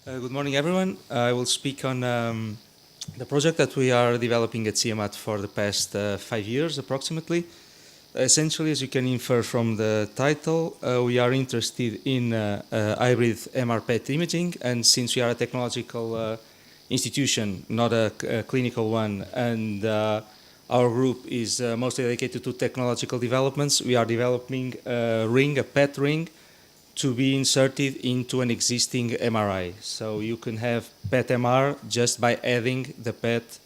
Good morning, everyone. I will speak on the project that we are developing at CMAT for the past 5 years, approximately. Essentially, as you can infer from the title, we are interested in hybrid MR-PET imaging, and since we are a technological institution, not a clinical one, and our group is mostly dedicated to technological developments, we are developing a ring, a PET ring, to be inserted into an existing MRI. So you can have PET MR just by adding the PET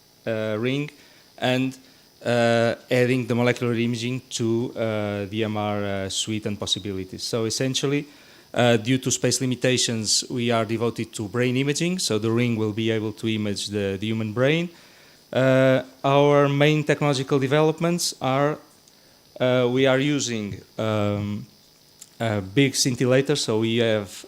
ring and adding the molecular imaging to the MR suite and possibilities. So essentially, due to space limitations, we are devoted to brain imaging, so the ring will be able to image the human brain. Our main technological developments are we are using big scintillators, so we have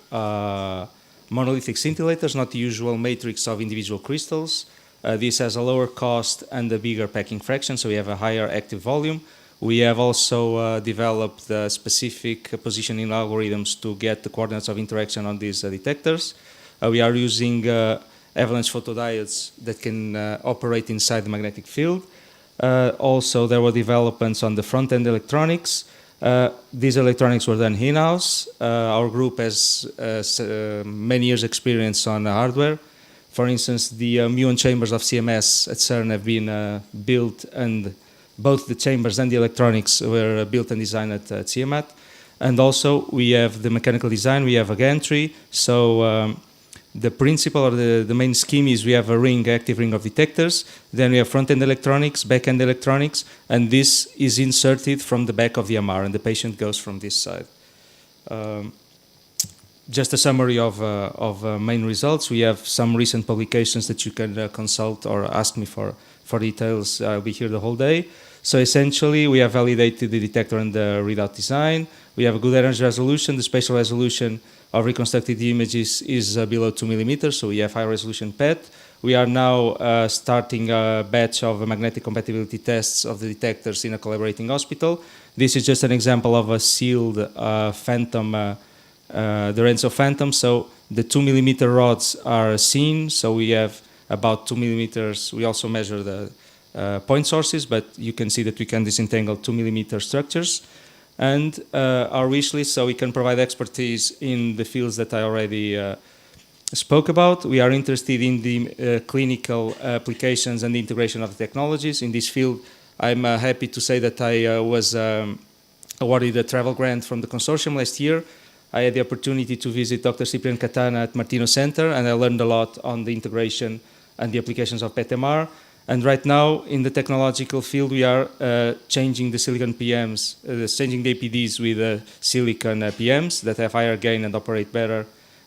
monolithic scintillators, not the usual matrix of individual crystals. This has a lower cost and a bigger packing fraction, so we have a higher active volume. We have also developed specific positioning algorithms to get the coordinates of interaction on these detectors. We are using avalanche photodiodes that can operate inside the magnetic field. Also, there were developments on the front-end electronics. These electronics were done in-house. Our group has many years' experience on hardware. For instance, the muon chambers of CMS at CERN have been built, and both the chambers and the electronics were built and designed at CMAT. And also, we have the mechanical design, we have a gantry. So the principle or the main scheme is we have a ring, active ring of detectors, then we have front-end electronics, back-end electronics, and this is inserted from the back of the MR, and the patient goes from this side. Just a summary of main results. We have some recent publications that you can consult or ask me for details. I'll be here the whole day. So essentially, we have validated the detector and the readout design. We have a good energy resolution. The spatial resolution of reconstructed images is below 2 millimeters, so we have high resolution PET. We are now starting a batch of magnetic compatibility tests of the detectors in a collaborating hospital. This is just an example of a sealed phantom, the Renzo Phantom. So the 2 millimeter rods are seen, so we have about 2 millimeters. We also measure the point sources, but you can see that we can disentangle 2 millimeter structures. And our wish list, so we can provide expertise in the fields that I already spoke about. We are interested in the clinical applications and the integration of the technologies. In this field, I'm happy to say that I was awarded a travel grant from the Consortium last year. I had the opportunity to visit Dr. Ciprian Catana at Martino Center, and I learned a lot on the integration and the applications of PET-MR. And right now, in the technological field, we are changing the silicon PMs, changing the APDs with silicon PMs that have higher gain and operate better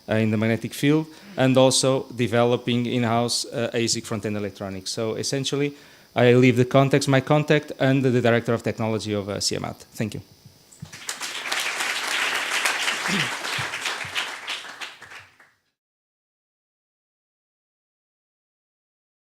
in the magnetic field, and also developing in-house ASIC front-end electronics. So essentially, I leave the context, my contact, and the Director of Technology of CMAT. Thank you.